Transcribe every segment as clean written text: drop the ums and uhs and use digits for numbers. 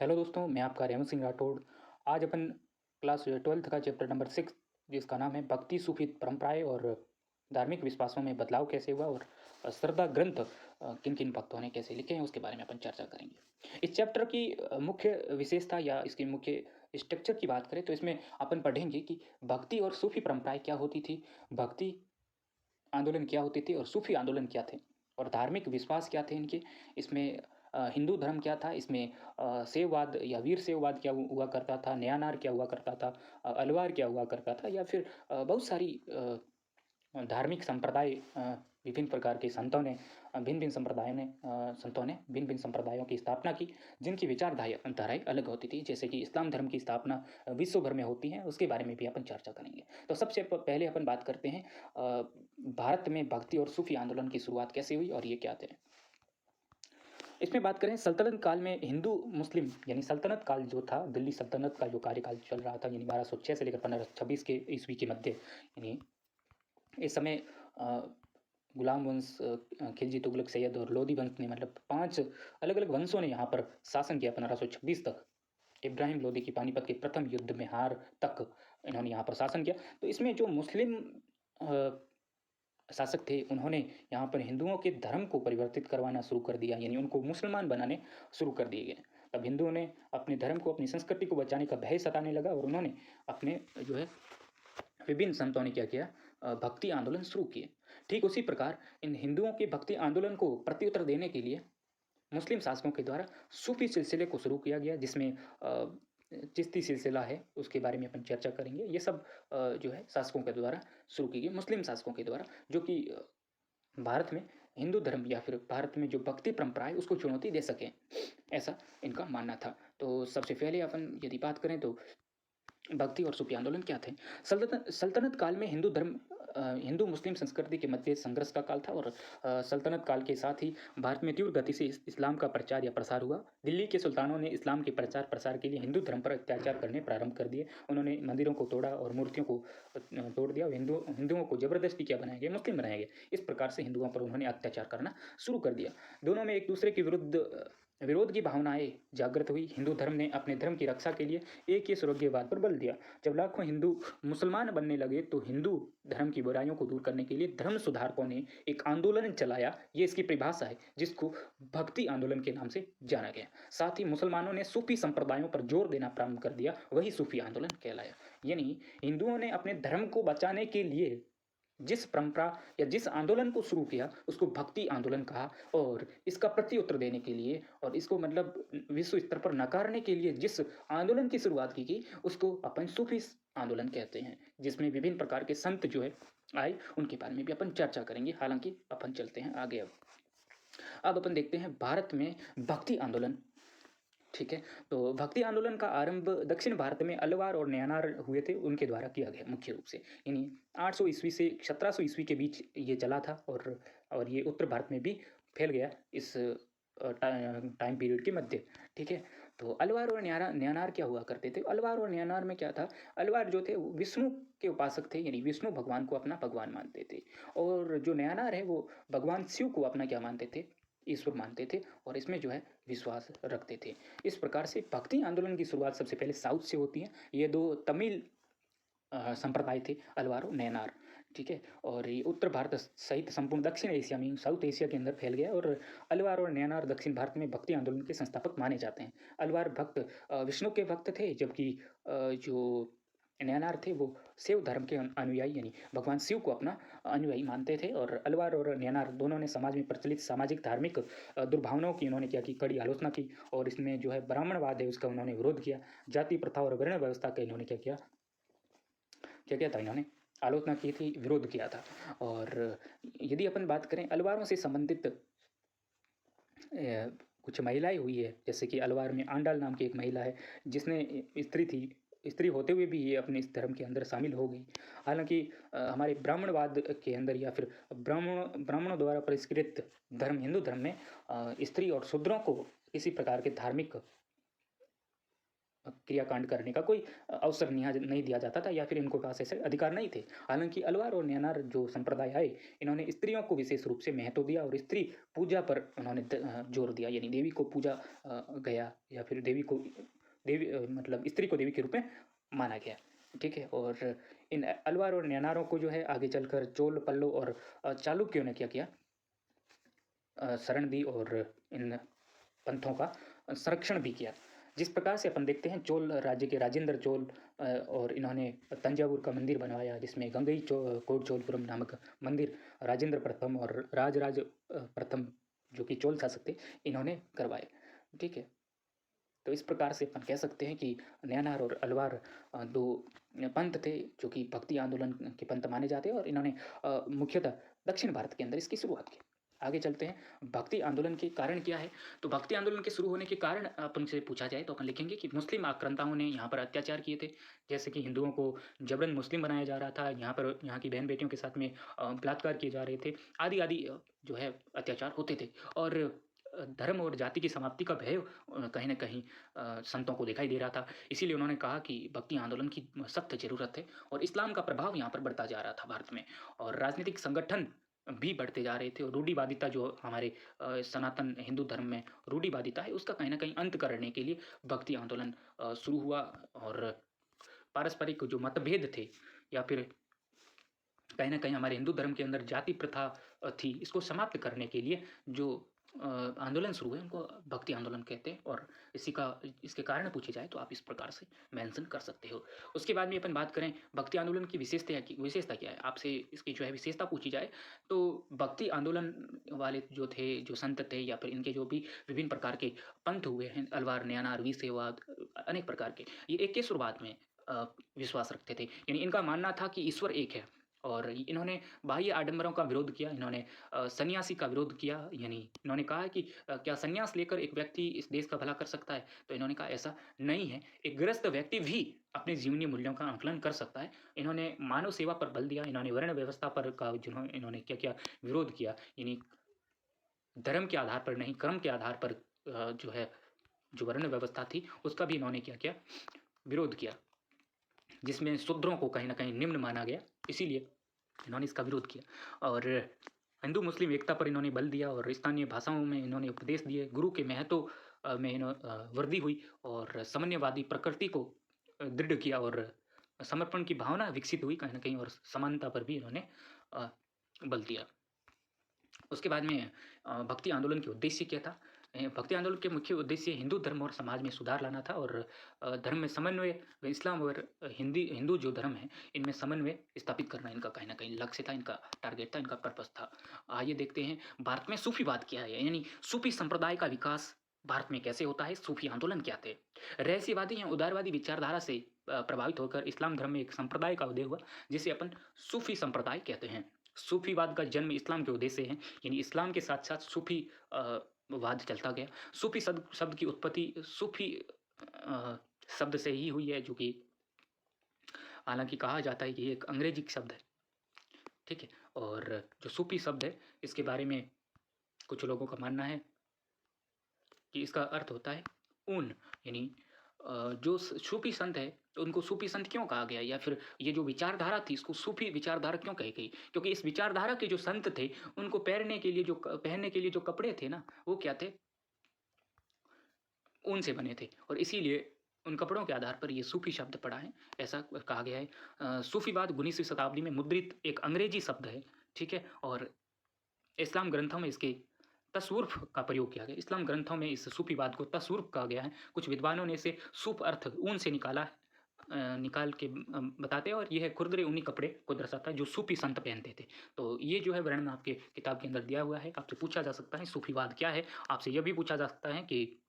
Hello दोस्तों, मैं आपका रेमन सिंह राठौड़। आज अपन क्लास 12th का चैप्टर नंबर 6 जिसका नाम है भक्ति सूफी परंपराएं और धार्मिक विश्वासों में बदलाव कैसे हुआ और श्रद्धा ग्रंथ किन किन भक्तों ने कैसे लिखे हैं उसके बारे में अपन चर्चा करेंगे। इस चैप्टर की मुख्य विशेषता या इसकी मुख्य स्ट्रक्चर की बात करें तो इसमें अपन पढ़ेंगे कि भक्ति और सूफी परंपराएं क्या होती थी, भक्ति आंदोलन क्या होते थे और सूफी आंदोलन क्या थे, और धार्मिक विश्वास क्या थे इनके। इसमें हिंदू धर्म क्या था, इसमें सेववाद या वीर सेववाद क्या हुआ करता था, न्यानार क्या हुआ करता था, अलवार क्या हुआ करता था, या फिर बहुत सारी धार्मिक संप्रदाय विभिन्न प्रकार के संतों ने भिन्न भिन्न संप्रदायों ने संतों ने भिन्न भिन्न संप्रदायों की स्थापना की, जिनकी विचारधाराएं अलग होती थी। जैसे कि इस्लाम धर्म की स्थापना विश्व भर में होती है, उसके बारे में भी अपन चर्चा करेंगे। तो सबसे पहले अपन बात करते हैं भारत में भक्ति और सूफी आंदोलन की शुरुआत कैसे हुई और ये क्या थे। इसमें बात करें सल्तनत काल में हिंदू मुस्लिम यानी सल्तनत काल जो था, दिल्ली सल्तनत का जो कार्यकाल चल रहा था यानी 1206 से लेकर 1526 के ईस्वी के मध्य, यानी इस समय गुलाम वंश, खिलजी, तुगलक, सैयद और लोधी वंश ने, मतलब 5 अलग अलग वंशों ने यहाँ पर शासन किया 1526 तक। इब्राहिम लोधी की पानीपत के प्रथम युद्ध में हार तक इन्होंने यहाँ पर शासन किया। तो इसमें जो मुस्लिम शासक थे उन्होंने यहाँ पर हिंदुओं के धर्म को परिवर्तित करवाना शुरू कर दिया, यानी उनको मुसलमान बनाने शुरू कर दिए गए। तब हिंदुओं ने अपने धर्म को, अपनी संस्कृति को बचाने का भय सताने लगा और उन्होंने अपने जो है विभिन्न संतों ने क्या किया, भक्ति आंदोलन शुरू किए। ठीक उसी प्रकार इन हिंदुओं के भक्ति आंदोलन को प्रत्युत्तर देने के लिए मुस्लिम शासकों के द्वारा सूफी सिलसिले को शुरू किया गया, जिसमें चिश्ती सिलसिला है, उसके बारे में अपन चर्चा करेंगे। ये सब जो है शासकों के द्वारा शुरू की गई, मुस्लिम शासकों के द्वारा, जो कि भारत में हिंदू धर्म या फिर भारत में जो भक्ति परंपरा है उसको चुनौती दे सकें, ऐसा इनका मानना था। तो सबसे पहले अपन यदि बात करें तो भक्ति और सूफी आंदोलन क्या थे। सल्तनत काल में हिंदू मुस्लिम संस्कृति के मध्य संघर्ष का काल था और सल्तनत काल के साथ ही भारत में तीव्र गति से इस्लाम का प्रचार या प्रसार हुआ। दिल्ली के सुल्तानों ने इस्लाम के प्रचार प्रसार के लिए हिंदू धर्म पर अत्याचार करने प्रारंभ कर दिए। उन्होंने मंदिरों को तोड़ा और मूर्तियों को तोड़ दिया। हिंदुओं को जबरदस्ती क्या बनाया गया, मुस्लिम बनाया गया। इस प्रकार से हिंदुओं पर उन्होंने अत्याचार करना शुरू कर दिया। दोनों में एक दूसरे के विरोध की भावनाएं जागृत हुई। हिंदू धर्म ने अपने धर्म की रक्षा के लिए एक ही स्वर्गीयवाद पर बल दिया। जब लाखों हिंदू मुसलमान बनने लगे तो हिंदू धर्म की बुराइयों को दूर करने के लिए धर्म सुधारकों ने एक आंदोलन चलाया। ये इसकी परिभाषा है, जिसको भक्ति आंदोलन के नाम से जाना गया। साथ ही मुसलमानों ने सूफी संप्रदायों पर जोर देना प्रारंभ कर दिया, वही सूफी आंदोलन कहलाया। यानी हिंदुओं ने अपने धर्म को बचाने के लिए जिस परंपरा या जिस आंदोलन को शुरू किया उसको भक्ति आंदोलन कहा, और इसका प्रत्युत्तर देने के लिए और इसको मतलब विश्व स्तर पर नकारने के लिए जिस आंदोलन की शुरुआत की गई उसको अपन सूफी आंदोलन कहते हैं, जिसमें विभिन्न प्रकार के संत जो है आए, उनके बारे में भी अपन चर्चा करेंगे। हालांकि अपन चलते हैं आगे। अब अपन देखते हैं भारत में भक्ति आंदोलन। ठीक है, तो भक्ति आंदोलन का आरंभ दक्षिण भारत में अलवार और नयानार हुए थे, उनके द्वारा किया गया मुख्य रूप से। यानी 800 ईस्वी से 1700 ईस्वी के बीच ये चला था और ये उत्तर भारत में भी फैल गया इस टाइम पीरियड के मध्य। ठीक है, तो अलवार और नयानार क्या हुआ करते थे। अलवार और नयानार में क्या था, अलवार जो थे विष्णु के उपासक थे, यानी विष्णु भगवान को अपना भगवान मानते थे, और जो नयानार है वो भगवान शिव को अपना क्या मानते थे, ईश्वर मानते थे, और इसमें जो है विश्वास रखते थे। इस प्रकार से भक्ति आंदोलन की शुरुआत सबसे पहले साउथ से होती है। ये दो तमिल संप्रदाय थे, अलवार और नयनार। ठीक है, और ये उत्तर भारत सहित संपूर्ण दक्षिण एशिया में, साउथ एशिया के अंदर फैल गया, और अलवार और नयनार दक्षिण भारत में भक्ति आंदोलन के संस्थापक माने जाते हैं। अलवार भक्त विष्णु के भक्त थे, जबकि जो नयनार थे वो शिव धर्म के अनुयायी, यानी भगवान शिव को अपना अनुयायी मानते थे। और अलवार और नयनार दोनों ने समाज में प्रचलित सामाजिक धार्मिक दुर्भावनाओं की उन्होंने क्या की, कड़ी आलोचना की, और इसमें जो है ब्राह्मणवाद है उसका उन्होंने विरोध किया। जाति प्रथा और वर्ण व्यवस्था का इन्होंने क्या किया था, इन्होंने आलोचना की थी, विरोध किया था। और यदि अपन बात करें अलवारों से संबंधित कुछ महिलाएं हुई है, जैसे कि अलवार में आंडाल नाम की एक महिला है, जिसने स्त्री थी, स्त्री होते हुए भी ये अपने इस धर्म के अंदर शामिल हो गई। हालांकि हमारे ब्राह्मणवाद के अंदर या फिर ब्राह्मणों द्वारा परिष्कृत धर्म हिंदू धर्म में स्त्री और शूद्रों को किसी प्रकार के धार्मिक क्रियाकांड करने का कोई अवसर नहीं दिया जाता था, या फिर इनको पास ऐसे अधिकार नहीं थे। हालांकि अलवार और न्यानार जो संप्रदाय आए, इन्होंने स्त्रियों को विशेष रूप से महत्व दिया और स्त्री पूजा पर उन्होंने जोर दिया, यानी देवी को पूजा गया, या फिर मतलब स्त्री को देवी के रूप में माना गया। ठीक है, और इन अलवार और न्यानारों को जो है आगे चलकर चोल, पल्लव और चालुक्यों ने क्या किया, शरण दी और इन पंथों का संरक्षण भी किया। जिस प्रकार से अपन देखते हैं, चोल राज्य के राजेंद्र चोल और इन्होंने तंजावुर का मंदिर बनवाया, जिसमें गंगई कोडचोलपुरम नामक मंदिर राजेंद्र प्रथम और राजराज प्रथम जो कि चोल शासक थे, इन्होंने करवाए। ठीक है, तो इस प्रकार से अपन कह सकते हैं कि न्यानार और अलवार दो पंथ थे जो कि भक्ति आंदोलन के पंथ माने जाते हैं, और इन्होंने मुख्यतः दक्षिण भारत के अंदर इसकी शुरुआत की। आगे चलते हैं, भक्ति आंदोलन के कारण क्या है। तो भक्ति आंदोलन के शुरू होने के कारण अपन से पूछा जाए तो अपन लिखेंगे कि मुस्लिम आक्रांताओं ने यहाँ पर अत्याचार किए थे, जैसे कि हिंदुओं को जबरन मुस्लिम बनाया जा रहा था, यहाँ की बहन बेटियों के साथ में बलात्कार किए जा रहे थे, आदि आदि जो है अत्याचार होते थे, और धर्म और जाति की समाप्ति का भय कहीं ना कहीं संतों को दिखाई दे रहा था। इसीलिए उन्होंने कहा कि भक्ति आंदोलन की सख्त जरूरत है, और इस्लाम का प्रभाव यहाँ पर बढ़ता जा रहा था भारत में, और राजनीतिक संगठन भी बढ़ते जा रहे थे, और रूढ़िवादिता जो हमारे सनातन हिंदू धर्म में रूढ़िवादिता है, उसका कहीं ना कहीं अंत करने के लिए भक्ति आंदोलन शुरू हुआ। और पारस्परिक जो मतभेद थे, या फिर कहीं ना कहीं हमारे हिंदू धर्म के अंदर जाति प्रथा थी, इसको समाप्त करने के लिए जो आंदोलन शुरू हुए, उनको भक्ति आंदोलन कहते हैं। और इसके कारण पूछे जाए तो आप इस प्रकार से मेंशन कर सकते हो। उसके बाद में अपन बात करें भक्ति आंदोलन की विशेषता क्या है, आपसे इसकी जो है विशेषता पूछी जाए तो भक्ति आंदोलन वाले जो थे, जो संत थे, या फिर इनके जो भी विभिन्न प्रकार के पंथ हुए हैं, अलवार, न्यानार, वीरशैववाद, अनेक प्रकार के, ये एकेश्वरवाद में विश्वास रखते थे। यानी इनका मानना था कि ईश्वर एक है, और इन्होंने बाह्य आडंबरों का विरोध किया, इन्होंने सन्यासी का विरोध किया। यानी इन्होंने कहा कि क्या सन्यास लेकर एक व्यक्ति इस देश का भला कर सकता है, तो इन्होंने कहा ऐसा नहीं है, एक गृहस्थ व्यक्ति भी अपने जीवनीय मूल्यों का आंकलन कर सकता है। इन्होंने मानव सेवा पर बल दिया, इन्होंने वर्ण व्यवस्था पर का इन्होंने क्या क्या विरोध किया, यानी धर्म के आधार पर नहीं, कर्म के आधार पर जो है जो वर्ण व्यवस्था थी उसका भी इन्होंने क्या किया, विरोध किया, जिसमें शूद्रों को कहीं ना कहीं निम्न माना गया, इसीलिए इन्होंने इसका विरोध किया। और हिंदू मुस्लिम एकता पर इन्होंने बल दिया, और स्थानीय भाषाओं में इन्होंने उपदेश दिए, गुरु के महत्व में वृद्धि हुई, और साम्यवादी प्रकृति को दृढ़ किया, और समर्पण की भावना विकसित हुई कहीं ना कहीं, और समानता पर भी इन्होंने बल दिया। उसके बाद में भक्ति आंदोलन के उद्देश्य क्या था। भक्ति आंदोलन के मुख्य उद्देश्य हिंदू धर्म और समाज में सुधार लाना था, और धर्म में समन्वय, इस्लाम और हिंदू जो धर्म है इनमें समन्वय स्थापित करना इनका कहीं ना कहीं लक्ष्य था, इनका टारगेट था, इनका पर्पस था। आइए देखते हैं भारत में सूफीवाद क्या है, यानी सूफी संप्रदाय का विकास भारत में कैसे होता है, सूफी आंदोलन क्या थे। रहस्यवादी या उदारवादी विचारधारा से प्रभावित होकर इस्लाम धर्म में एक संप्रदाय का उदय हुआ, जिसे अपन सूफी संप्रदाय कहते हैं। सूफीवाद का जन्म इस्लाम के उद्देश्य है, यानी इस्लाम के साथ साथ सूफी वाद चलता गया। सूफी शब्द की उत्पत्ति सूफी शब्द से ही हुई है, जो कि हालांकि कहा जाता है कि एक अंग्रेजी शब्द है। ठीक है, और जो सूफी शब्द है इसके बारे में कुछ लोगों का मानना है कि इसका अर्थ होता है ऊन, यानी जो सूफी संत है तो उनको सूफी संत क्यों कहा गया, या फिर ये जो विचारधारा थी इसको सूफी विचारधारा क्यों कही गई, क्योंकि इस विचारधारा के जो संत थे उनको पहनने के लिए जो कपड़े थे ना, वो क्या थे, ऊन से बने थे, और इसीलिए उन कपड़ों के आधार पर ये सूफी शब्द पड़ा है, ऐसा कहा गया है। सूफीवाद 19वीं शताब्दी में मुद्रित एक अंग्रेजी शब्द है। ठीक है, और इस्लाम ग्रंथों में इसके तस्वुर्फ का प्रयोग किया गया। इस्लाम ग्रंथों में इस सूफीवाद को तस्वुर्फ कहा गया है। कुछ विद्वानों ने इसे सूफ अर्थ ऊन से निकाल के बताते हैं, और यह खुरदरे ऊनी कपड़े को दर्शाता है जो सूफी संत पहनते थे। तो ये जो है वर्णन आपके किताब के अंदर दिया हुआ है। आपसे पूछा जा सकता है सूफीवाद क्या है, आपसे यह भी पूछा जा सकता है कि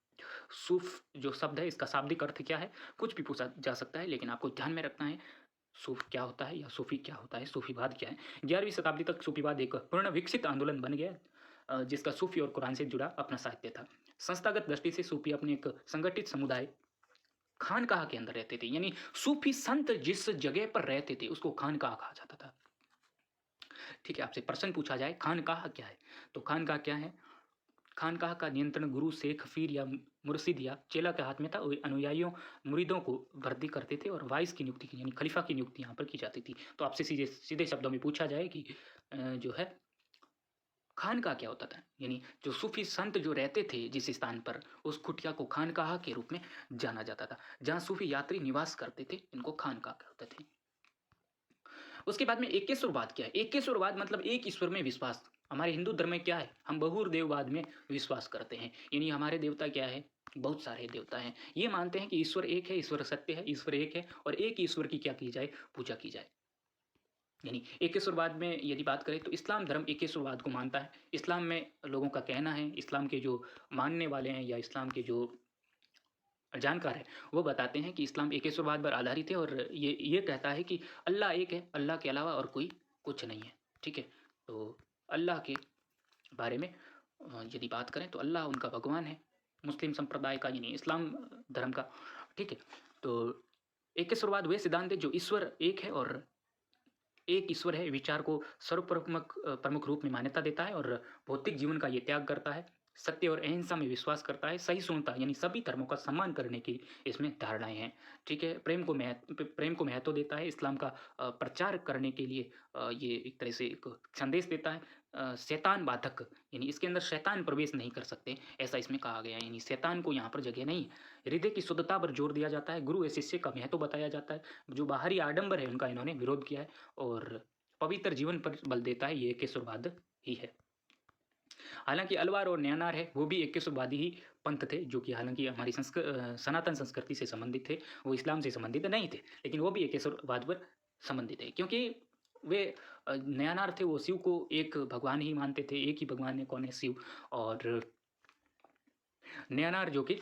सूफ जो शब्द है इसका शाब्दिक अर्थ क्या है, कुछ भी पूछा जा सकता है, लेकिन आपको ध्यान में रखना है सूफ क्या होता है या सूफी क्या होता है, सूफीवाद क्या है। 11वीं शताब्दी तक सूफीवाद एक पूर्ण विकसित आंदोलन बन गया, जिसका सूफी और कुरान से जुड़ा अपना साहित्य था। संस्थागत दृष्टि से सूफी अपने एक संगठित समुदाय खानकाह के अंदर रहते थे, यानी सूफी संत जिस जगह पर रहते थे उसको खानकाह कहा जाता था। ठीक है, आपसे प्रश्न पूछा जाए खानकाह क्या है, तो खानकाह क्या है, खानकाह का नियंत्रण गुरु, शेख, फीर या मुर्शिद या चेला के हाथ में था। वो अनुयायियों मुरीदों को भर्ती करते थे और वाइस की नियुक्ति यानी खलीफा की नियुक्ति यहाँ पर की जाती थी। तो आपसे सीधे शब्दों में पूछा जाए कि जो है खानका क्या होता था, यानी जो सूफी संत जो रहते थे जिस स्थान पर, उस कुटिया को खानकाह के रूप में जाना जाता था। जहाँ सूफी यात्री निवास करते थे, इनको खानकाह कहते थे। उसके बाद में एकेश्वरवाद क्या है? एकेश्वरवाद मतलब एक ईश्वर में विश्वास। हमारे हिंदू धर्म में क्या है, हम बहुदेववाद में विश्वास करते हैं, यानी हमारे देवता क्या है, बहुत सारे देवता हैं। ये मानते हैं कि ईश्वर एक है, ईश्वर सत्य है, ईश्वर एक है और एक ईश्वर की क्या की जाए, पूजा की जाए। यानी एकेश्वरवाद में यदि बात करें तो इस्लाम धर्म एकेश्वरवाद को मानता है। इस्लाम में लोगों का कहना है, इस्लाम के जो मानने वाले हैं या इस्लाम के जो जानकार है, वो बताते हैं कि इस्लाम एकेश्वरवाद पर आधारित है और ये कहता है कि अल्लाह एक है, अल्लाह के अलावा और कोई कुछ नहीं है। ठीक है, तो अल्लाह के बारे में यदि बात करें तो अल्लाह उनका भगवान है, मुस्लिम संप्रदाय का यानी इस्लाम धर्म का। ठीक है, तो एकेश्वरवाद वे सिद्धांत है जो ईश्वर एक है और एक ईश्वर है विचार को प्रमुख रूप में मान्यता देता है और भौतिक जीवन का ये त्याग करता है, सत्य और अहिंसा में विश्वास करता है, सहिष्णुता यानी सभी धर्मों का सम्मान करने की इसमें धारणाएं हैं। ठीक है, प्रेम को महत्व देता है, इस्लाम का प्रचार करने के लिए ये एक तरह से एक संदेश देता है। शैतान बाधक यानी इसके अंदर शैतान प्रवेश नहीं कर सकते, ऐसा इसमें कहा गया है, यानी शैतान को यहाँ पर जगह नहीं। हृदय की शुद्धता पर जोर दिया जाता है, गुरु व शिष्य का महत्व बताया जाता है, जो बाहरी आडंबर है उनका इन्होंने विरोध किया है और पवित्र जीवन पर बल देता है, ये एकेश्वरवाद ही है। हालांकि अलवार और न्यानार है वो भी एकेश्वरवादी ही पंथ थे, जो कि हालांकि हमारी सनातन संस्कृति से संबंधित थे, वो इस्लाम से संबंधित नहीं थे, लेकिन वो भी एकेश्वरवाद पर संबंधित है, क्योंकि वे न्यानार थे, वो शिव को एक भगवान ही मानते थे, एक ही भगवान है, कौन है, शिव। और न्यानार जो कि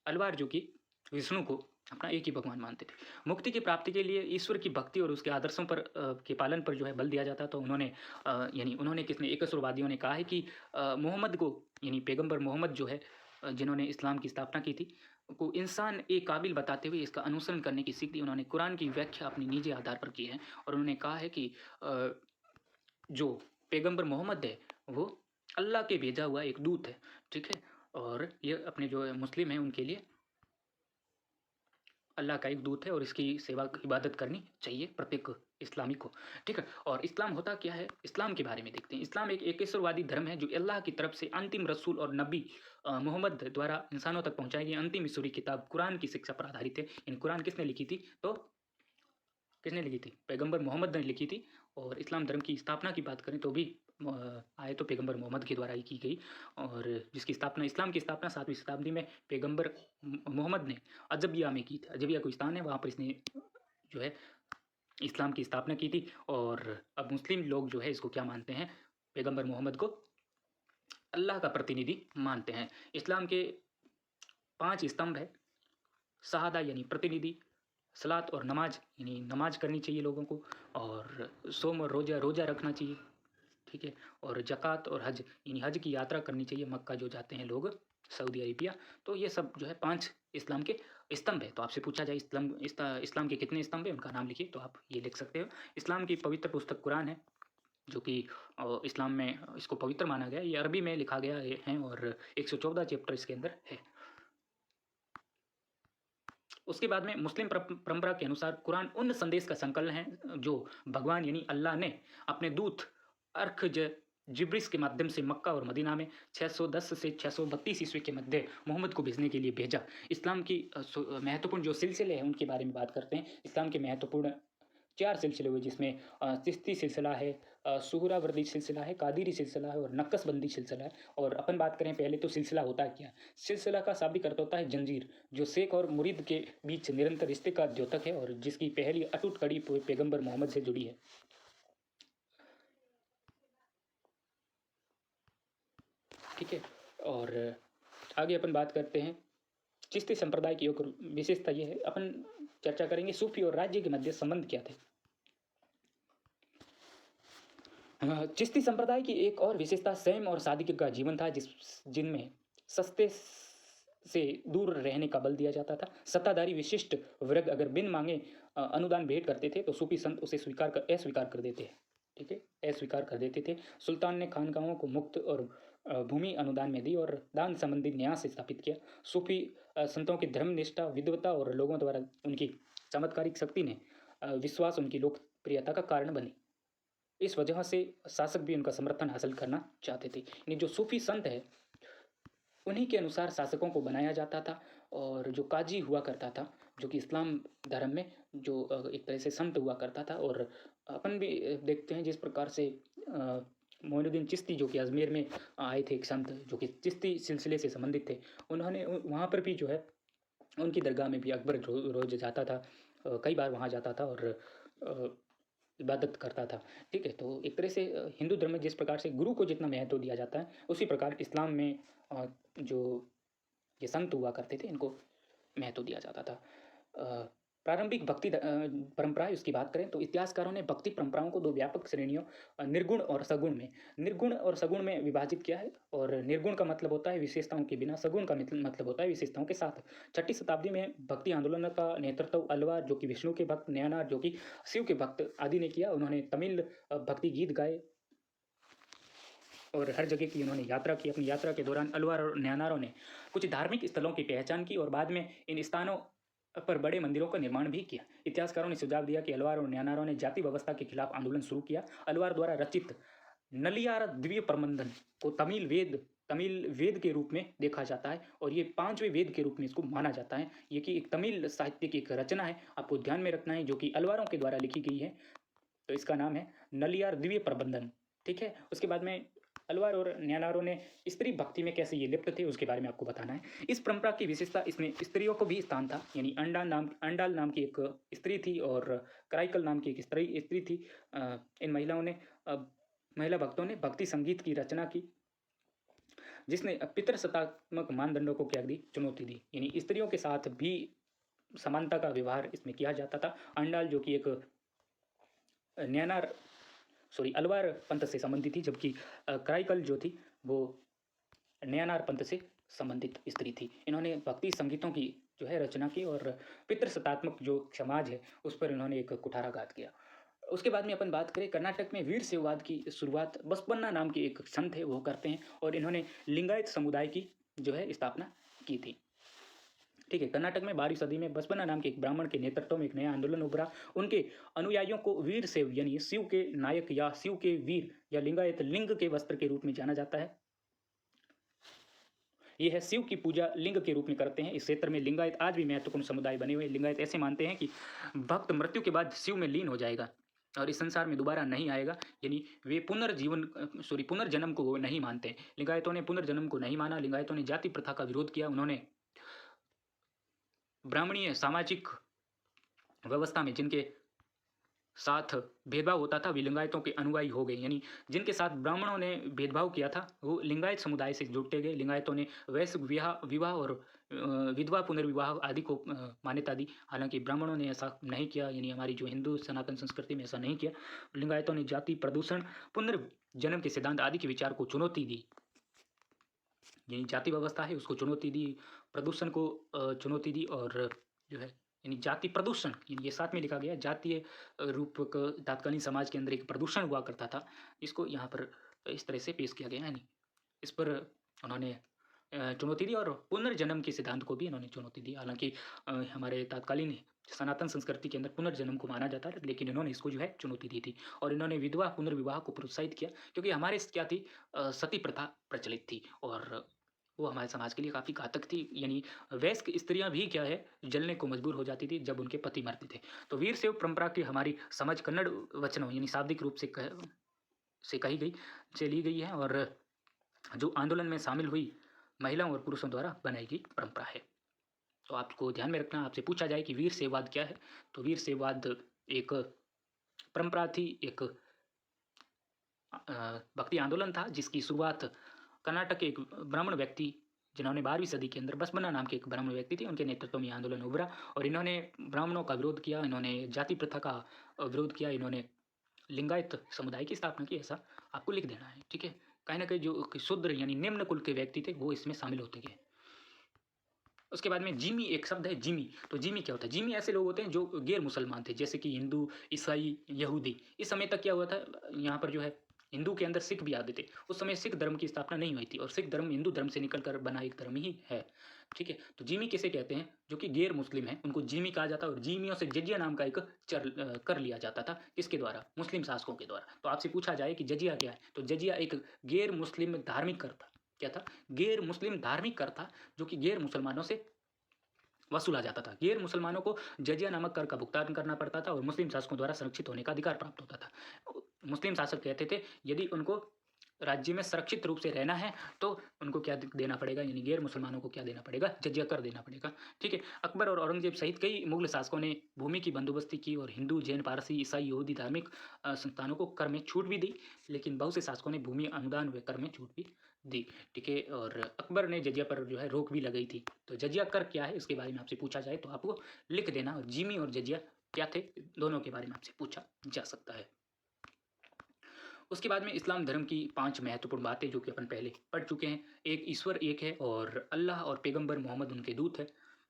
अलवार जो कि विष्णु को अपना एक ही भगवान मानते थे। मुक्ति की प्राप्ति के लिए ईश्वर की भक्ति और उसके आदर्शों पर के पालन पर जो है बल दिया जाता, तो उन्होंने किसने, एकेश्वरवादियों ने कहा है कि मोहम्मद को यानी पैगंबर मोहम्मद जो है जिन्होंने इस्लाम की स्थापना की थी, को इंसान एक काबिल बताते हुए इसका अनुसरण करने की सीख दी। उन्होंने कुरान की व्याख्या अपनी निजी आधार पर की है और उन्होंने कहा है कि जो पैगंबर मोहम्मद है वो अल्लाह के भेजा हुआ एक दूत है। ठीक है, और ये अपने जो मुस्लिम हैं उनके लिए अल्लाह का एक दूत है और इसकी सेवा इबादत करनी चाहिए प्रत्येक इस्लामी को। ठीक है, और इस्लाम होता क्या है, इस्लाम के बारे में देखते हैं। इस्लाम एक एकेश्वरवादी धर्म है जो अल्लाह की तरफ से अंतिम रसूल और नबी मोहम्मद द्वारा इंसानों तक पहुंचाई गई अंतिम ईश्वरी किताब कुरान की शिक्षा पर आधारित है। इन कुरान किसने लिखी थी, तो किसने लिखी थी, पैगंबर मोहम्मद ने लिखी थी। और इस्लाम धर्म की स्थापना की बात करें तो भी आए तो पैगंबर मोहम्मद के द्वारा ही की गई, और जिसकी स्थापना, इस्लाम की स्थापना 7वीं शताब्दी में पैगंबर मोहम्मद ने अजबिया में की थी। अजबिया कोई स्थान है, वहाँ पर इसने जो है इस्लाम की स्थापना की थी। और अब मुस्लिम लोग जो है इसको क्या मानते हैं, पैगंबर मोहम्मद को अल्लाह का प्रतिनिधि मानते हैं। इस्लाम के 5 स्तंभ है, शहादा यानी प्रतिनिधि, सलात और नमाज यानी नमाज करनी चाहिए लोगों को, और सोम और रोज़ा रखना चाहिए। ठीक है, और ज़कात और हज यानी हज की यात्रा करनी चाहिए, मक्का जो जाते हैं लोग, सऊदी अरेबिया। तो ये सब जो है 5 इस्लाम के स्तंभ है। तो आपसे पूछा जाए इस्लाम के कितने स्तंभ है, उनका नाम लिखिए, तो आप ये लिख सकते हो। इस्लाम की पवित्र पुस्तक कुरान है, जो कि इस्लाम में इसको पवित्र माना गया, ये अरबी में लिखा गया है और 114 चैप्टर इसके अंदर है। उसके बाद में मुस्लिम परंपरा के अनुसार कुरान उन संदेश का संकलन है जो भगवान यानी अल्लाह ने अपने दूत जिब्रिस के माध्यम से मक्का और मदीना में 610 से 632 ईस्वी के मध्य मोहम्मद को भेजने के लिए भेजा। इस्लाम की महत्वपूर्ण जो सिलसिले हैं उनके बारे में बात करते हैं। इस्लाम के महत्वपूर्ण 4 सिलसिले हुए, जिसमें चिश्ती सिलसिला है, सुहरावर्दी सिलसिला है, कादिरी सिलसिला है और नक्शबंदी सिलसिला है। और अपन बात करें पहले तो सिलसिला होता है क्या। सिलसिला का शाब्दिक अर्थ होता है जंजीर, जो शेख और मुरीद के बीच निरंतर रिश्ते का द्योतक है और जिसकी पहली अटूट कड़ी पैगंबर मोहम्मद से जुड़ी है। ठीक है, और आगे अपन बात करते हैं चिश्ती संप्रदाय की एक विशेषता ये है, अपन चर्चा करेंगे सूफी और राज्य के मध्य संबंध क्या थे। चिश्ती संप्रदाय की एक और विशेषता संयम और सादगी का जीवन था, जिनमें सस्ते से दूर रहने का बल दिया जाता था। सत्ताधारी विशिष्ट वर्ग अगर बिन मांगे अनुदान भेंट करते थे तो सूफी संत उसे अस्वीकार कर देते हैं। ठीक है, अस्वीकार कर देते थे। सुल्तान ने खानकाहों को मुक्त और भूमि अनुदान में दी और दान संबंधी न्यास स्थापित किया। सूफी संतों की धर्मनिष्ठा, विद्वता और लोगों द्वारा उनकी चमत्कारिक शक्ति ने विश्वास उनकी लोकप्रियता का कारण बनी। इस वजह से शासक भी उनका समर्थन हासिल करना चाहते थे। यानी जो सूफी संत है उन्हीं के अनुसार शासकों को बनाया जाता था। और जो काजी हुआ करता था, जो कि इस्लाम धर्म में जो एक तरह से संत हुआ करता था। और अपन भी देखते हैं जिस प्रकार से मोइनुद्दीन चिश्ती जो कि अजमेर में आए थे, एक संत जो कि चिश्ती सिलसिले से संबंधित थे, उन्होंने वहाँ पर भी जो है उनकी दरगाह में भी अकबर रोज़ जाता था, कई बार वहाँ जाता था और इबादत करता था। ठीक है, तो एक तरह से हिंदू धर्म में जिस प्रकार से गुरु को जितना महत्व दिया जाता है, उसी प्रकार इस्लाम में जो ये संत हुआ करते थे इनको महत्व दिया जाता था। प्रारंभिक भक्ति परंपराएं उसकी बात करें तो इतिहासकारों ने भक्ति परंपराओं को दो व्यापक श्रेणियों निर्गुण और सगुण में विभाजित किया है। और निर्गुण का मतलब होता है विशेषताओं के बिना, सगुण का मतलब होता है विशेषताओं के साथ। 6ठी शताब्दी में भक्ति आंदोलन का नेतृत्व अलवार जो कि विष्णु के भक्त, नयनार जो कि शिव के भक्त आदि ने किया। उन्होंने तमिल भक्ति गीत गाए और हर जगह की उन्होंने यात्रा की। अपनी यात्रा के दौरान अलवार और नयनारों ने कुछ धार्मिक स्थलों की पहचान की और बाद में इन स्थानों पर बड़े मंदिरों का निर्माण भी किया। इतिहासकारों ने सुझाव दिया कि अलवार और नयनारों ने जाति व्यवस्था के खिलाफ आंदोलन शुरू किया। अलवार द्वारा रचित नलियार द्वितीय प्रबंधन को तमिल वेद के रूप में देखा जाता है और ये 5वें वेद के रूप में इसको माना जाता है। ये कि एक तमिल साहित्य की एक रचना है, आपको ध्यान में रखना है, जो कि अलवारों के द्वारा लिखी गई है। तो इसका नाम है नलियार द्वितीय प्रबंधन। ठीक है, उसके बाद में अलवार और नयनारों ने स्त्री भक्ति में कैसे ये लिप्त थे उसके बारे में आपको बताना है। इस परंपरा की विशेषता, इसमें स्त्रियों को भी स्थान था। यानी अंडाल नाम की एक स्त्री थी और कराइकल नाम की एक स्त्री थी। इन महिला भक्तों ने भक्ति संगीत की रचना की जिसने पितृसत्तात्मक मानदंडों को क्या दी, चुनौती दी। यानी स्त्रियों के साथ भी समानता का व्यवहार इसमें किया जाता था। अंडाल जो कि एक अलवार पंथ से संबंधित थी, जबकि कराइकल जो थी वो नयनार पंथ से संबंधित स्त्री थी। इन्होंने भक्ति संगीतों की जो है रचना की और पितृसत्तात्मक जो समाज है उस पर इन्होंने एक कुठाराघात किया। उसके बाद में अपन बात करें, कर्नाटक में वीर शैववाद की शुरुआत बसपन्ना नाम के एक संत है वो करते हैं और इन्होंने लिंगायत समुदाय की जो है स्थापना की थी। ठीक है, कर्नाटक में 12वीं सदी में बसपन्ना नाम के एक ब्राह्मण के नेतृत्व में एक नया आंदोलन उभरा। उनके अनुयायियों को वीर शैव यानी शिव के नायक या शिव के वीर या लिंगायत लिंग के वस्त्र के रूप में जाना जाता है। यह है शिव की पूजा लिंग के रूप में करते हैं। इस क्षेत्र में लिंगायत आज भी महत्वपूर्ण समुदाय बने हुए। लिंगायत ऐसे मानते हैं कि भक्त मृत्यु के बाद शिव में लीन हो जाएगा और इस संसार में दोबारा नहीं आएगा। यानी वे पुनर्जन्म को नहीं मानते। लिंगायतों ने पुनर्जन्म को नहीं माना। लिंगायतों ने जाति प्रथा का विरोध किया। उन्होंने ब्राह्मणीय सामाजिक व्यवस्था में जिनके साथ भेदभाव होता था वे लिंगायतों के अनुयायी हो गए। यानी जिनके साथ ब्राह्मणों ने भेदभाव किया था वो लिंगायत समुदाय से जुड़ते गए। लिंगायतों ने वैश्विक विवाह और विधवा पुनर्विवाह आदि को मान्यता दी। हालांकि ब्राह्मणों ने ऐसा नहीं किया, यानी हमारी जो हिंदू सनातन संस्कृति में ऐसा नहीं किया। लिंगायतों ने जाति, प्रदूषण, पुनर्जन्म के सिद्धांत आदि के विचार को चुनौती दी। यानी जाति व्यवस्था है उसको चुनौती दी, प्रदूषण को चुनौती दी और जो है यानी जाति प्रदूषण, ये साथ में लिखा गया। जातीय रूपक तत्कालीन समाज के अंदर एक प्रदूषण हुआ करता था, इसको यहाँ पर इस तरह से पेश किया गया। यानी इस पर उन्होंने चुनौती दी और पुनर्जन्म के सिद्धांत को भी इन्होंने चुनौती दी। हालांकि हमारे तत्कालीन सनातन संस्कृति के अंदर पुनर्जन्म को माना जाता है, लेकिन इन्होंने इसको जो है चुनौती दी थी और इन्होंने विधवा पुनर्विवाह को प्रोत्साहित किया क्योंकि हमारे क्या थी, सती प्रथा प्रचलित थी और वो हमारे समाज के लिए काफ़ी घातक थी। यानी वयस्क स्त्रियां भी क्या है जलने को मजबूर हो जाती थी जब उनके पति मरते थे। तो वीर शैव परंपरा की हमारी समझ कन्नड़ वचनों यानी शाब्दिक रूप से ली गई है और जो आंदोलन में शामिल हुई महिलाओं और पुरुषों द्वारा बनाई गई परंपरा है। तो आपको ध्यान में रखना, आपसे पूछा जाए कि वीर शैववाद क्या है, तो वीर शैववाद एक परंपरा थी, एक भक्ति आंदोलन था जिसकी शुरुआत कर्नाटक के एक ब्राह्मण व्यक्ति जिन्होंने 12वीं सदी के अंदर बसपन्ना नाम के एक ब्राह्मण व्यक्ति थे, उनके नेतृत्व में आंदोलन उभरा और इन्होंने ब्राह्मणों का विरोध किया, इन्होंने जाति प्रथा का विरोध किया, इन्होंने लिंगायत समुदाय की स्थापना की। ऐसा आपको लिख देना है। ठीक है, कहीं ना कहीं जो शूद्र यानी निम्न कुल के व्यक्ति थे वो इसमें शामिल होते गए। उसके बाद में जिमी एक शब्द है, जिमी। तो जिमी क्या होता है? जिमी ऐसे लोग होते हैं जो गैर मुसलमान थे, जैसे कि हिंदू, ईसाई, यहूदी। इस समय तक क्या हुआ था, यहाँ पर जो है हिंदू के अंदर सिख भी आते थे। उस समय सिख धर्म की स्थापना नहीं हुई थी और सिख धर्म हिंदू धर्म से निकल कर बना एक धर्म ही है। ठीक है, तो जिमी किसे कहते हैं? जो कि गैर मुस्लिम है उनको जिमी कहा जाता है और जिमियों से जजिया नाम का एक कर लिया जाता था। किसके द्वारा? मुस्लिम शासकों के द्वारा। तो आपसे पूछा जाए कि जजिया क्या है, तो जजिया एक गैर मुस्लिम धार्मिक कर था। क्या था? गैर मुस्लिम धार्मिक कर था, जो कि गैर मुसलमानों से वसूला जाता था। गैर मुसलमानों को जजिया नामक कर का भुगतान करना पड़ता था और मुस्लिम शासकों द्वारा संरक्षित होने का अधिकार प्राप्त होता था। मुस्लिम शासक कहते थे यदि उनको राज्य में सुरक्षित रूप से रहना है तो उनको क्या देना पड़ेगा, यानी गैर मुसलमानों को क्या देना पड़ेगा? जजिया कर देना पड़ेगा। ठीक है, अकबर और औरंगजेब सहित कई मुगल शासकों ने भूमि की बंदोबस्ती की और हिंदू, जैन, पारसी, ईसाई, यहूदी धार्मिक संस्थानों को कर में छूट भी दी, लेकिन बहुत से शासकों ने भूमि अनुदान व कर में छूट भी दी। ठीक है, और अकबर ने जजिया पर जो है रोक भी लगाई थी। तो जजिया कर क्या है इसके बारे में आपसे पूछा जाए तो आपको लिख देना, और जिमी और जजिया क्या थे दोनों के बारे में आपसे पूछा जा सकता है। उसके बाद में इस्लाम धर्म की 5 महत्वपूर्ण बातें जो कि अपन पहले पढ़ चुके हैं। एक, ईश्वर एक है और अल्लाह और पैगंबर मोहम्मद उनके दूत है,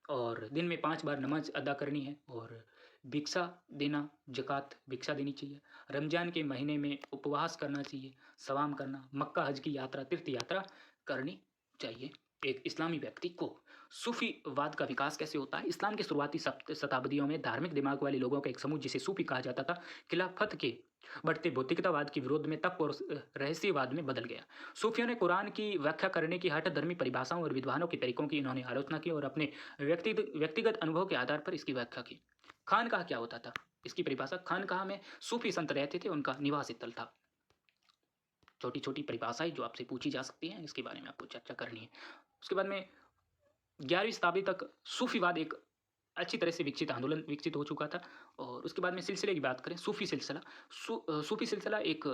और दिन में 5 बार नमाज अदा करनी है, और भिक्षा देना, ज़कात भिक्षा देनी चाहिए। रमज़ान के महीने में उपवास करना चाहिए, सवाम करना, मक्का हज की यात्रा, तीर्थ यात्रा करनी चाहिए एक इस्लामी व्यक्ति को। सूफीवाद का विकास कैसे होता है? इस्लाम के शुरुआती शताब्दियों में धार्मिक दिमाग वाले लोगों का एक समूह जिसे सूफी कहा जाता था, खिलाफत के बढ़ते भौतिकतावाद के विरोध में तप और रहस्यवाद में बदल गया। सूफियों ने कुरान की व्याख्या करने की हठ धर्मी परिभाषाओं और विद्वानों के तरीकों की इन्होंने आलोचना की और अपने व्यक्तिगत अनुभव के आधार पर इसकी व्याख्या की। खानकाह क्या होता था? इसकी परिभाषा, खानकाह में सूफी संत रहते थे, उनका निवास स्थल था। छोटी छोटी परिभाषाएं जो आपसे पूछी जा सकती हैं, इसके बारे में आपको चर्चा करनी है। उसके बाद में 11वीं शताब्दी तक सूफीवाद एक अच्छी तरह से आंदोलन विकसित हो चुका था। और उसके बाद में सिलसिले की बात करें, सूफी सिलसिला, सूफी सिलसिला एक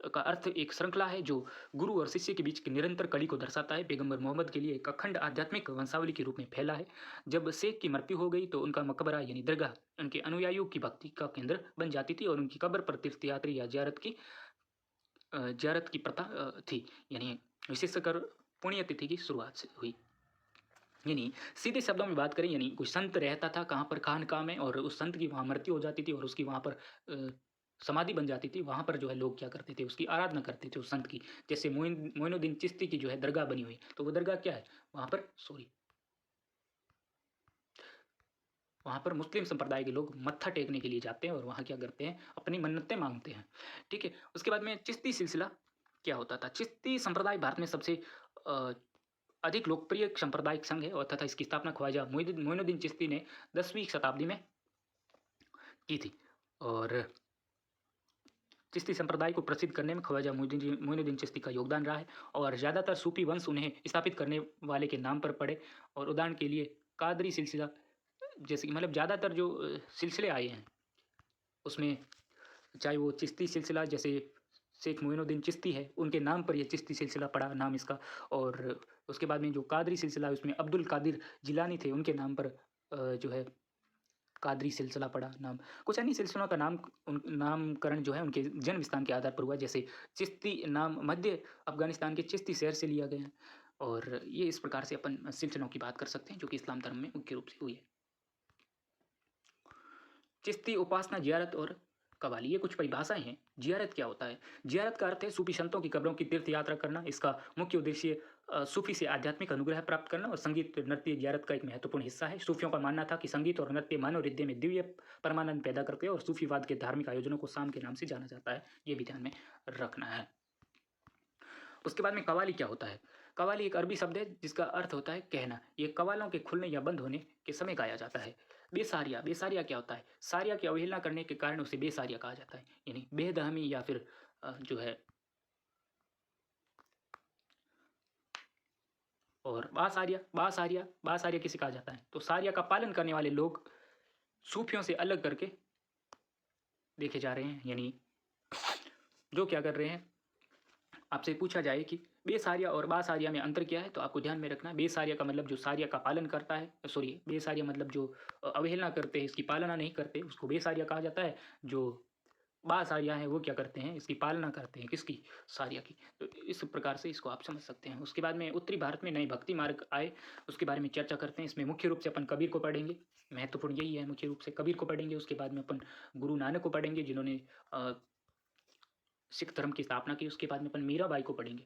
का अर्थ एक श्रृंखला है जो गुरु और शिष्य के बीच की निरंतर कड़ी को दर्शाता है। पैगंबर मोहम्मद के लिए एक अखंड आध्यात्मिक वंशावली के रूप में फैला है। जब शेख की मृत्यु हो गई तो उनका मकबरा यानी दरगाह उनके अनुयायियों की भक्ति का केंद्र बन जाती थी और उनकी कब्र पर तीर्थयात्री या जियारत की प्रथा थी, यानी विशेषकर पुण्यतिथि की शुरुआत से हुई। यानी सीधे शब्दों में बात करें, यानी कोई संत रहता था कहाँ पर? खानकाह में, और उस संत की वहाँ मृत्यु हो जाती थी और उसकी वहाँ पर समाधि बन जाती थी। वहाँ पर जो है लोग क्या करते थे? उसकी आराधना करते थे उस संत की। जैसे मोइनुद्दीन चिश्ती की जो है दरगाह बनी हुई, तो वो दरगाह क्या है? वहाँ पर मुस्लिम संप्रदाय के लोग मत्था टेकने के लिए जाते हैं और वहाँ क्या करते हैं? अपनी मन्नतें मांगते हैं। ठीक है, उसके बाद में चिश्ती सिलसिला क्या होता था? चिश्ती संप्रदाय भारत में सबसे अधिक लोकप्रिय सांप्रदायिक संघ है और तथा इसकी स्थापना ख्वाजा मोइनुद्दीन चिश्ती ने 10वीं शताब्दी में की थी। और चिश्ती संप्रदाय को प्रसिद्ध करने में ख्वाजा मोइनुद्दीन चिश्ती का योगदान रहा है और ज़्यादातर सूफी वंश उन्हें स्थापित करने वाले के नाम पर पड़े। और उदाहरण के लिए कादरी सिलसिला, जैसे कि मतलब ज़्यादातर जो सिलसिले आए हैं उसमें, चाहे वो चिश्ती सिलसिला जैसे शेख मोइनुद्दीन चिश्ती है उनके नाम पर ये चिश्ती सिलसिला पड़ा नाम इसका। और उसके बाद में जो कादरी सिलसिला है उसमें अब्दुल कादिर जिलानी थे, उनके नाम पर जो है कादरी सिलसिला पड़ा नाम। कुछ अन्य सिलसिलों का नामकरण जो है उनके जन्म स्थान के आधार पर हुआ, जैसे चिश्ती नाम मध्य अफगानिस्तान के चिश्ती शहर से लिया गया है। और ये इस प्रकार से अपन सिलसिलों की बात कर सकते हैं जो कि इस्लाम धर्म में मुख्य रूप से हुई है। चिश्ती उपासना, जियारत और कवाली, ये कुछ परिभाषाएं हैं। जियारत क्या होता है? जियारत का अर्थ है सूफी संतों की कब्रों की तीर्थ यात्रा करना। इसका मुख्य उद्देश्य सूफी से आध्यात्मिक अनुग्रह प्राप्त करना और संगीत नृत्य जियारत का एक महत्वपूर्ण हिस्सा है। सूफियों का मानना था कि संगीत और नृत्य मानव हृदय में दिव्य परमानंद पैदा करते हैं और सूफीवाद के धार्मिक आयोजनों को शाम के नाम से जाना जाता है, ये भी ध्यान में रखना है। उसके बाद में कवाली क्या होता है? कवाली एक अरबी शब्द है जिसका अर्थ होता है कहना। ये कवालों के खुलने या बंद होने के समय गाया जाता है। बेसारिया, बेसारिया क्या होता है? सारिया की अवहेलना करने के कारण उसे बेसारिया कहा जाता है, यानी बेदहमी या फिर जो है। और बासारिया, बासारिया, बासारिया किसे कहा जाता है? तो सारिया का पालन करने वाले लोग सूफियों से अलग करके देखे जा रहे हैं, यानी जो क्या कर रहे हैं। आपसे पूछा जाए कि बेसारिया और बासारिया में अंतर क्या है, तो आपको ध्यान में रखना है बेसारिया का मतलब जो सारिया का पालन करता है, सॉरी बेसारिया मतलब जो अवहेलना करते हैं, इसकी पालना नहीं करते, उसको बेसारिया कहा जाता है। जो बासारिया है वो क्या करते हैं? इसकी पालना करते हैं, किसकी? सारिया की। तो इस प्रकार से इसको आप समझ सकते हैं। उसके बाद में उत्तरी भारत में नए भक्ति मार्ग आए, उसके बारे में चर्चा करते हैं। इसमें मुख्य रूप से अपन कबीर को पढ़ेंगे, महत्वपूर्ण यही है, मुख्य रूप से कबीर को पढ़ेंगे। उसके बाद में अपन गुरु नानक को पढ़ेंगे जिन्होंने सिख धर्म की स्थापना की। उसके बाद में अपन मीराबाई को पढ़ेंगे।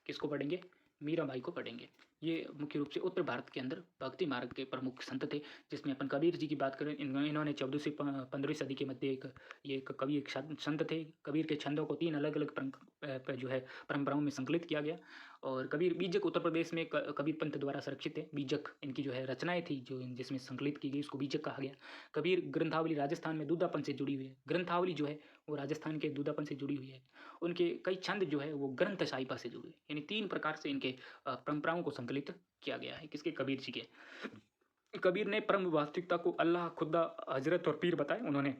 किसको पढ़ेंगे? मीराबाई को पढ़ेंगे। ये मुख्य रूप से उत्तर भारत के अंदर भक्ति मार्ग के प्रमुख संत थे, जिसमें अपन कबीर जी की बात करें, इन्होंने 14वीं से 15वीं सदी के मध्य एक कवि, एक संत थे। कबीर के छंदों को 3 अलग-अलग जो है परंपराओं में संकलित किया गया। और कबीर बीजक उत्तर प्रदेश में कबीर पंथ द्वारा संरक्षित है। बीजक इनकी जो है रचनाएं थी, जो जिसमें संकलित की गई, उसको बीजक कहा गया। कबीर ग्रंथावली राजस्थान में दूधापन से जुड़ी हुई है। ग्रंथावली जो है वो राजस्थान के दूधापन से जुड़ी हुई है। उनके कई छंद जो है वो ग्रंथ साहिबा से जुड़े, यानी 3 प्रकार से इनके परंपराओं को संकलित किया गया है। किसके? कबीर जी के। कबीर ने परम वास्तविकता को अल्लाह, खुदा, हजरत और पीर बताए। उन्होंने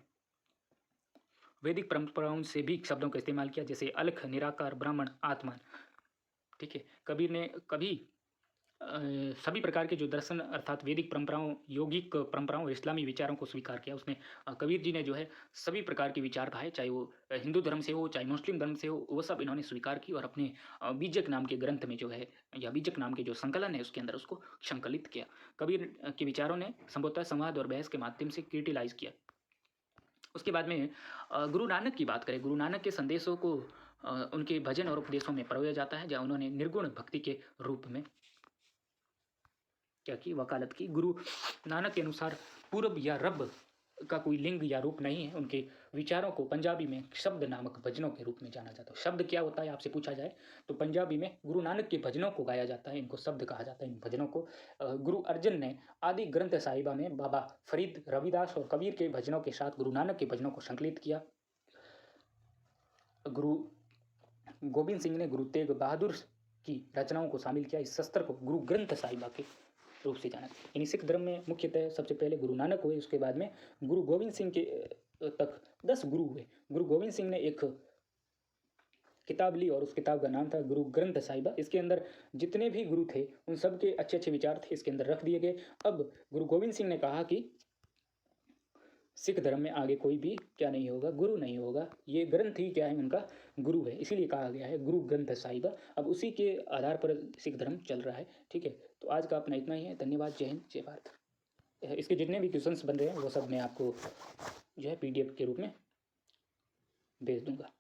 वैदिक परंपराओं से भी शब्दों का इस्तेमाल किया, जैसे अलख, निराकार, ब्राह्मण, आत्मा। ठीक है। कबीर ने कभी सभी प्रकार के जो दर्शन अर्थात वैदिक परंपराओं, योगिक परंपराओं और इस्लामी विचारों को स्वीकार किया। उसने कबीर जी ने जो है सभी प्रकार की विचारधाराएं, चाहे वो हिंदू धर्म से हो, चाहे मुस्लिम धर्म से हो, वो सब इन्होंने स्वीकार की और अपने बीजक नाम के ग्रंथ में जो है, या बीजक नाम के जो संकलन है उसके अंदर उसको संकलित किया। कबीर के विचारों ने संभवतः संवाद और बहस के माध्यम से क्रिटिलाइज किया। उसके बाद में गुरु नानक की बात करें। गुरु नानक के संदेशों को उनके भजन और उपदेशों में परोया जाता है, जहाँ उन्होंने निर्गुण भक्ति के रूप में क्या की? वकालत की। गुरु नानक के अनुसार पूरब या रब का कोई लिंग या रूप नहीं है। उनके विचारों को पंजाबी में शब्द नामक भजनों के रूप में जाना जाता है। शब्द क्या होता है आपसे पूछा जाए तो पंजाबी में गुरु नानक के भजनों को गाया जाता है, इनको शब्द कहा जाता है। इन भजनों को गुरु अर्जन ने आदि ग्रंथ साहिबा में बाबा फरीद, रविदास और कबीर के भजनों के साथ गुरु नानक के भजनों को संकलित किया। गुरु गोविंद सिंह ने गुरु तेग बहादुर की रचनाओं को शामिल किया। इस शस्त्र को गुरु ग्रंथ साहिबा के रूप से जाना। यानी सिख धर्म में मुख्यतः सबसे पहले गुरु नानक हुए, उसके बाद में गुरु गोविंद सिंह के तक 10 गुरु हुए। गुरु गोविंद सिंह ने एक किताब ली और उस किताब का नाम था गुरु ग्रंथ साहिबा। इसके अंदर जितने भी गुरु थे उन सब के अच्छे अच्छे विचार थे इसके अंदर रख दिए गए। अब गुरु गोविंद सिंह ने कहा कि सिख धर्म में आगे कोई भी क्या नहीं होगा? गुरु नहीं होगा। ये ग्रंथ ही क्या है? उनका गुरु है, इसीलिए कहा गया है गुरु ग्रंथ साहिबा। अब उसी के आधार पर सिख धर्म चल रहा है। ठीक है, तो आज का अपना इतना ही है। धन्यवाद। जय हिंद, जय भारत। इसके जितने भी क्वेश्चंस बन रहे हैं वो सब मैं आपको जो है PDF के रूप में भेज दूंगा।